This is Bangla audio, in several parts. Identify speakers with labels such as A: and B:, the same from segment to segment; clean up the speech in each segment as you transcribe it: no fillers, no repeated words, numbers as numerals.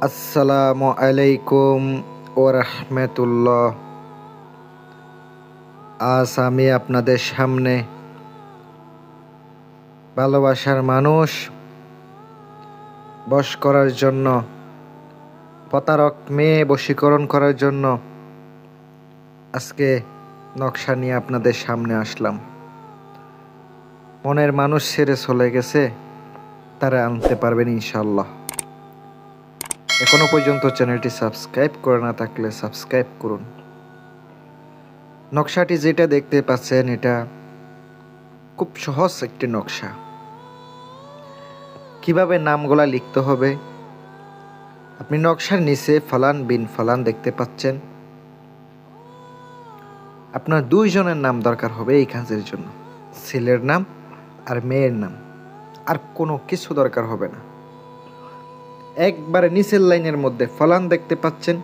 A: আসসালামু আলাইকুম ওরহমতুল্লাহ। আজ আমি আপনাদের সামনে ভালোবাসার মানুষ বশ করার জন্য, প্রতারক মেয়ে বশীকরণ করার জন্য আজকে নকশা নিয়ে আপনাদের সামনে আসলাম। মনের মানুষ ছেড়ে চলে গেছে, তারা আনতে পারবেন ইনশাল্লাহ। এখনো পর্যন্ত চ্যানেলটি সাবস্ক্রাইব করে না থাকলে সাবস্ক্রাইব করুন। নকশাটি যেটা দেখতে পাচ্ছেন, এটা খুব সহজ একটি নকশা। কিভাবে নামগুলা লিখতে হবে, আপনি নকশার নিচে ফালান বিন ফালান দেখতে পাচ্ছেন। আপনার দুইজনের নাম দরকার হবে এই কাজের জন্য, ছেলের নাম আর মেয়ের নাম, আর কোনো কিছু দরকার হবে না। একবারে নিচের লাইনের মধ্যে ফালান দেখতে পাচ্ছেন,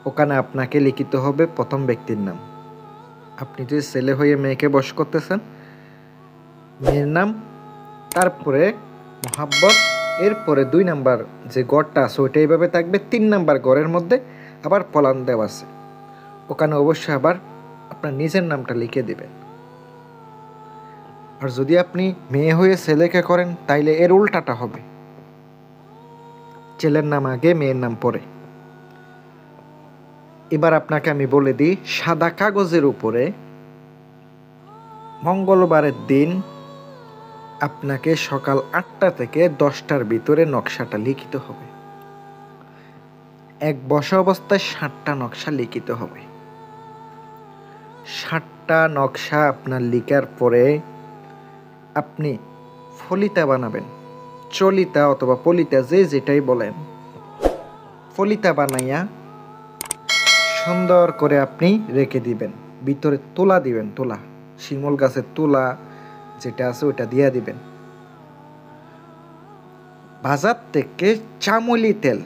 A: ওখানে আপনাকে লিখিতে হবে প্রথম ব্যক্তির নাম। আপনি যে ছেলে হয়ে মেয়েকে বশ করতেছেন, মেয়ের নাম, তারপরে মোহাব্বত, এরপরে 2 নাম্বার যে গড়টা আছে ওইটা এইভাবে থাকবে। 3 নাম্বার গড়ের মধ্যে আবার ফলান দেওয়া আছে, ওখানে অবশ্যই আবার আপনার নিজের নামটা লিখে দিবেন। আর যদি আপনি মেয়ে হয়ে ছেলেকে করেন তাইলে এর উল্টাটা হবে, ছেলের নাম আগে মেয়ের নাম পরে। এবার আপনাকে আমি বলে দিই, সাদা কাগজের উপরে মঙ্গলবারের দিন আপনাকে সকাল 8টা থেকে 10টার ভিতরে নকশাটা লিখিত হবে। এক বসা অবস্থায় 7টা নকশা লিখিত হবে। 7টা নকশা আপনার লিখার পরে আপনি ফলিতা বানাবেন, চলিতা অথবা পলিতা যে যেটাই বলেন। ফলিতা বানাইয়া সুন্দর করে আপনি রেখে দিবেন, ভিতরে তোলা দিবেন, তোলা শিমুল গাছের তোলা যেটা আছে ওইটা দিয়ে দিবেন। বাজার থেকে চামেলি তেল,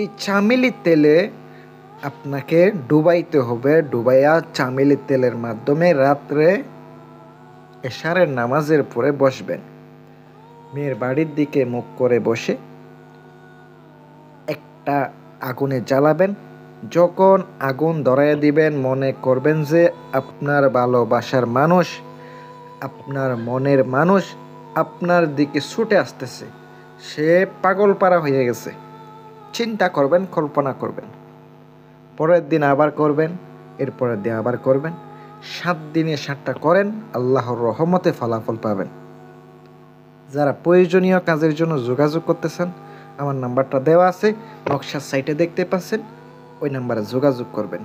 A: এই চামেলি তেলে আপনাকে ডুবাইতে হবে। ডুবাইয়া চামেলি তেলের মাধ্যমে রাত্রে এশারের নামাজের পরে বসবেন। মেয়ের বাড়ির দিকে মুখ করে বসে একটা আগুনে জ্বালাবেন। যখন আগুন ধরাইয়া দিবেন, মনে করবেন যে আপনার ভালোবাসার মানুষ, আপনার মনের মানুষ আপনার দিকে ছুটে আসতেছে, সে পাগল পারা হয়ে গেছে। চিন্তা করবেন, কল্পনা করবেন, পরের দিন আবার করবেন, এরপরের দিন আবার করবেন। 7 দিনে 7টা করেন, আল্লাহর রহমতে ফলাফল পাবেন। যারা প্রয়োজনীয় কাজের জন্য যোগাযোগ করতেছেন, আমার নাম্বারটা দেওয়া আছে, নকশার সাইটে দেখতে পাচ্ছেন, ওই নাম্বারে যোগাযোগ করবেন।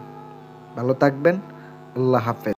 A: ভালো থাকবেন, আল্লাহ হাফেজ।